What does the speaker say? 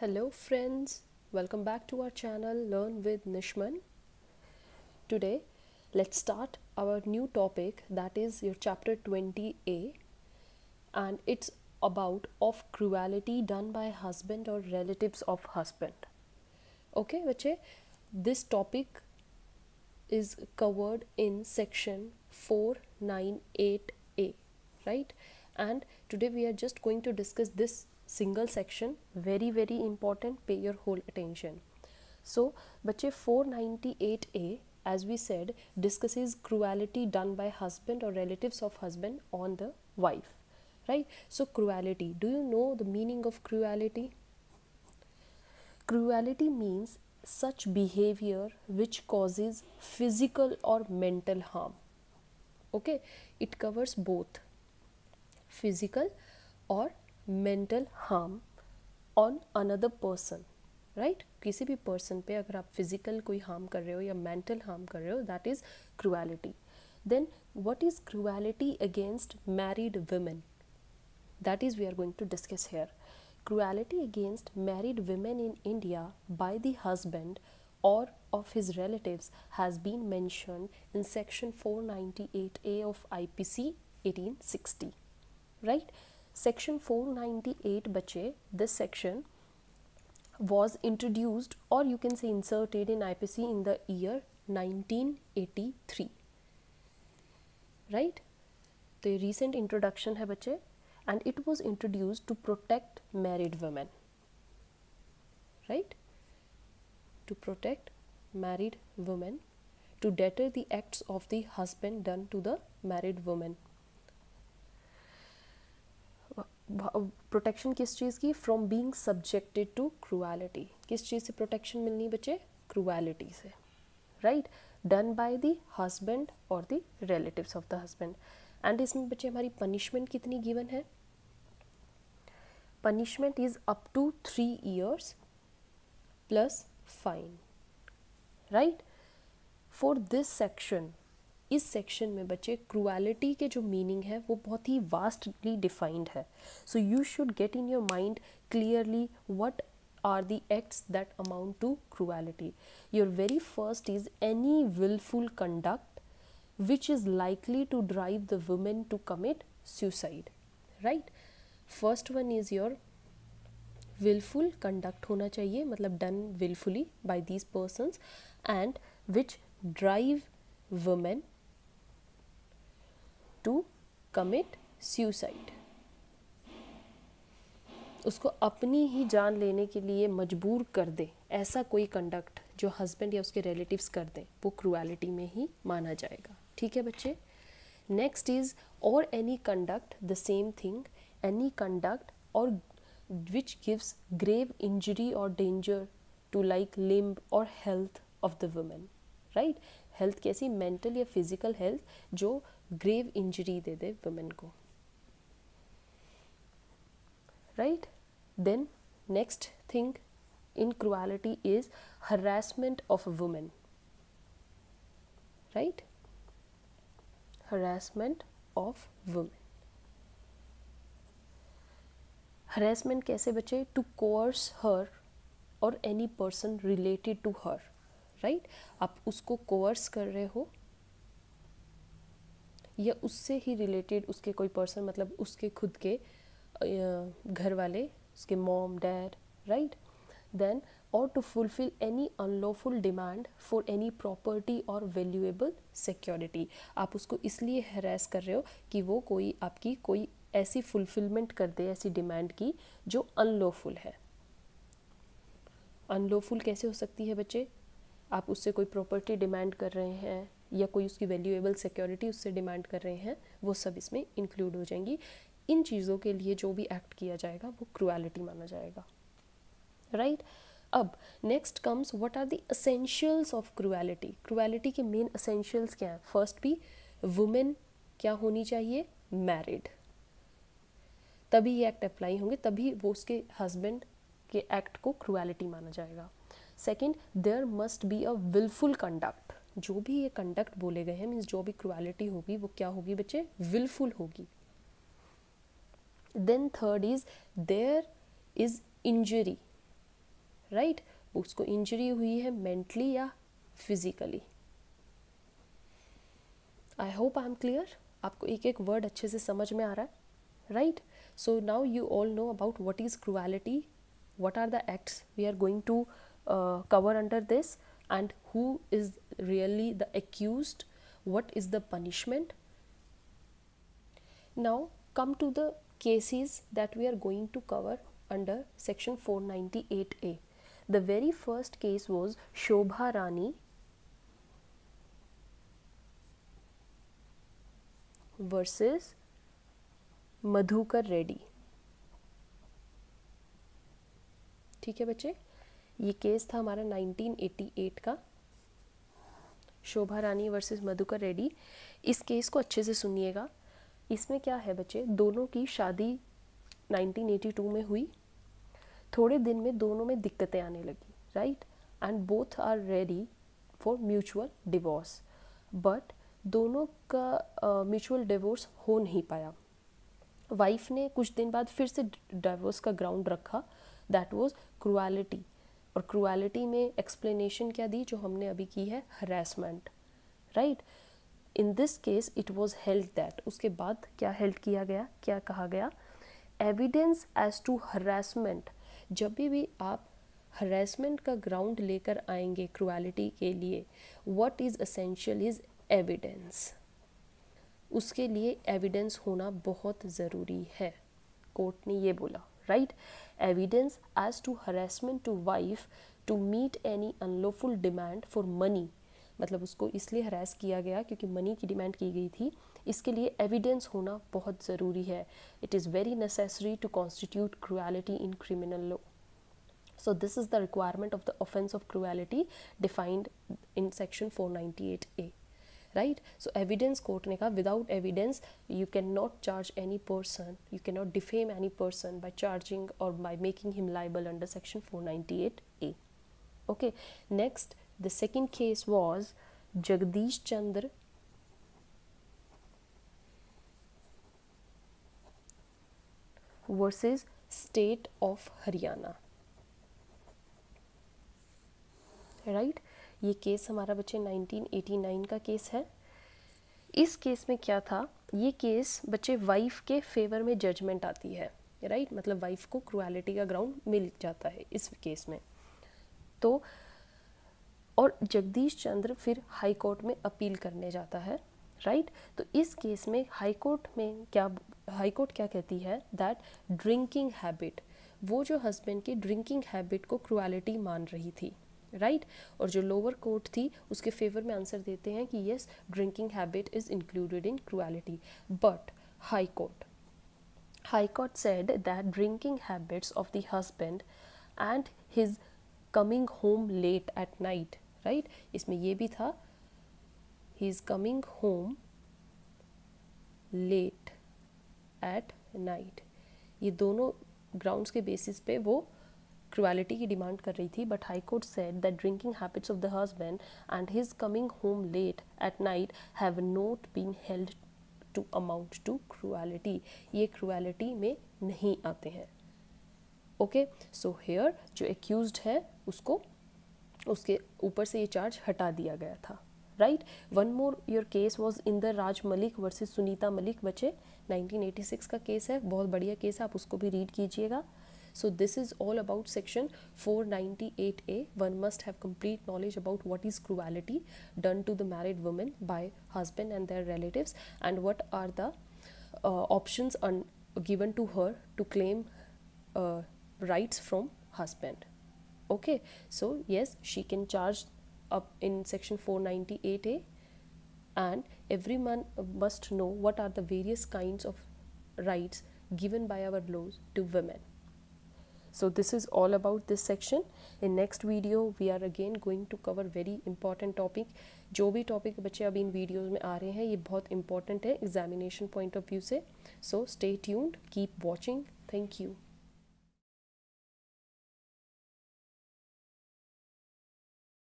Hello friends, welcome back to our channel Learn with Nishman. Today let's start our new topic, that is your chapter 20a, and it's about of cruelty done by husband or relatives of husband. Okay बच्चे, this topic is covered in section 498a, right? And today we are just going to discuss this single section, very important, pay your whole attention. So बच्चे 498a, as we said, discusses cruelty done by husband or relatives of husband on the wife, right? So cruelty, do you know the meaning of cruelty? Cruelty means such behavior which causes physical or mental harm. Okay, it covers both physical or mental harm on another person, right? किसी भी person पे अगर आप physical कोई harm कर रहे हो या mental harm कर रहे हो, that is cruelty. Then what is cruelty against married women? That is we are going to discuss here. Cruelty against married women in India by the husband or of his relatives has been mentioned in section 498A of IPC 1860, right? Section 498 बच्चे, this section was introduced, or you can say inserted, in IPC in the year 1983, right? तो ये recent introduction है बच्चे, and it was introduced to protect married women, right? To protect married women, to deter the acts of the husband done to the married woman. Protection किस चीज़ की? From being subjected to cruelty. किस चीज़ से protection मिलनी बच्चे? Cruelty से, right? Done by the husband और the relatives of the husband. And इसमें बच्चे हमारी पनिशमेंट कितनी गिवन है? Punishment is up to 3 years plus fine, right? For this section, इस सेक्शन में बच्चे क्रूएलिटी के जो मीनिंग है वो बहुत ही वास्टली डिफाइंड है. So you should get in your mind clearly what are the acts that amount to cruelty. Your very first is any wilful conduct which is likely to drive the women to commit suicide, right? First one is your wilful conduct होना चाहिए, मतलब done wilfully by these persons, and which drive women to commit suicide. उसको अपनी ही जान लेने के लिए मजबूर कर दे, ऐसा कोई कंडक्ट जो हस्बैंड या उसके रिलेटिव्स कर दें, वो क्रूएलिटी में ही माना जाएगा. ठीक है बच्चे? नेक्स्ट इज और any conduct, the same thing, any conduct और विच गिव्स ग्रेव इंजरी और डेंजर टू लाइक लिम्ब और health of the women, right? Health कैसी? मेंटल या फिजिकल हेल्थ जो ग्रेव इंजरी दे दे वुमेन को, right? Then next thing in cruelty is harassment of women, right? Harassment of women. Harassment कैसे बच्चे? To coerce her और any person related to her, right? आप उसको कोर्स कर रहे हो या उससे ही रिलेटेड उसके कोई पर्सन, मतलब उसके खुद के घर वाले, उसके मॉम डैड, राइट? देन और to fulfil any unlawful demand for any property और वैल्यूएबल सिक्योरिटी. आप उसको इसलिए हरास कर रहे हो कि वो कोई आपकी कोई ऐसी फुलफिलमेंट कर दे, ऐसी डिमांड की जो अनलॉफुल है. अनलॉफुल कैसे हो सकती है बच्चे? आप उससे कोई प्रॉपर्टी डिमांड कर रहे हैं या कोई उसकी वैल्यूएबल सिक्योरिटी उससे डिमांड कर रहे हैं, वो सब इसमें इंक्लूड हो जाएंगी. इन चीज़ों के लिए जो भी एक्ट किया जाएगा वो क्रूएलिटी माना जाएगा, राइट? अब next comes what are the essentials of cruelty. Cruelty के मेन एसेंशियल्स क्या हैं? फर्स्ट भी वुमेन क्या होनी चाहिए? मैरिड. तभी ये एक्ट अप्लाई होंगे, तभी वो उसके हस्बैंड के एक्ट को क्रूएलिटी माना जाएगा. Second, there must be a wilful conduct. जो भी ये कंडक्ट बोले गए हैं, मीन्स जो भी क्रूएलिटी होगी वो क्या होगी बच्चे? विलफुल होगी. Then third is there is injury right, उसको इंजरी हुई है मेंटली या physically. I hope I am clear, आपको एक एक वर्ड अच्छे से समझ में आ रहा है, right. So now you all know about what is cruelty, what are the acts we are going to cover under this, and who is really the accused, what is the punishment. Now come to the cases that we are going to cover under section 498A. The very first case was Shobha Rani versus Madhukar Reddy. ठीक है बच्चे, ये case था हमारा 1988 का, शोभा रानी versus Madhukar Reddy. इस case को अच्छे से सुनिएगा। इसमें क्या है बच्चे, दोनों की शादी 1982 में हुई, थोड़े दिन में दोनों में दिक्कतें आने लगी, right, and both are ready for mutual divorce, but दोनों का म्यूचुअल डिवोर्स हो नहीं पाया। वाइफ ने कुछ दिन बाद फिर से डिवोर्स का ग्राउंड रखा, दैट वाज क्रूएलिटी, और क्रूएलिटी में एक्सप्लेनेशन क्या दी जो हमने अभी की है, harassment, right. In this case it was held that, उसके बाद क्या हेल्ड किया गया, क्या कहा गया, एविडेंस एज टू हरासमेंट, जब भी आप हरासमेंट का ग्राउंड लेकर आएंगे क्रूएलिटी के लिए, what is essential is evidence, उसके लिए एविडेंस होना बहुत ज़रूरी है, कोर्ट ने ये बोला, right. Evidence as to harassment to wife to meet any unlawful demand for money, मतलब उसको इसलिए हरास किया गया क्योंकि मनी की डिमांड की गई थी, इसके लिए एविडेंस होना बहुत ज़रूरी है। It is very necessary to constitute cruelty in criminal law. So this is the requirement of the offense of cruelty defined in section 498A, right? So evidence court ने कहा without evidence you cannot charge any person, you cannot defame any person by charging or by making him liable under section 498A. Okay, next the second case was Jagdish Chandra versus State of Haryana, right. ये case हमारा बच्चे 1989 का case है। इस case में क्या था, ये केस बच्चे वाइफ के फेवर में जजमेंट आती है, राइट, मतलब वाइफ को क्रूएलिटी का ग्राउंड मिल जाता है इस केस में। तो और जगदीश चंद्र फिर हाई कोर्ट में अपील करने जाता है, राइट। तो इस केस में हाई कोर्ट क्या कहती है, दैट ड्रिंकिंग हैबिट, वो जो हस्बैंड की ड्रिंकिंग हैबिट को क्रूएलिटी मान रही थी, राइट, और जो लोअर कोर्ट थी उसके फेवर में आंसर देते हैं कि yes drinking habit is included in cruelty, but high court said that drinking habits of the husband and his coming home late at night, right, इसमें ये भी था ही is coming home late at night, ये दोनों grounds के basis पे वो क्रूएलिटी की डिमांड कर रही थी, but high court said that drinking habits of the husband and his coming home late at night have not been held to amount to cruelty, ये क्रूएलिटी में नहीं आते हैं। ओके, सो हियर जो एक्यूज्ड है उसको उसके ऊपर से ये चार्ज हटा दिया गया था, right. One more your case was Inder Raj Malik versus Sunita Malik, बच्चे 1986 का केस है, बहुत बढ़िया केस है, आप उसको भी रीड कीजिएगा। So this is all about section 498A. One must have complete knowledge about what is cruelty done to the married woman by husband and their relatives, and what are the options given to her to claim rights from husband. Okay, so yes, she can charge up in section 498A, and everyone must know what are the various kinds of rights given by our laws to women. So this is all about this section. In next video we are again going to cover very important topic. जो भी topic बच्चे अभी इन videos में आ रहे हैं ये बहुत important है एग्जामिनेशन पॉइंट ऑफ व्यू से, so stay tuned, keep watching, thank you.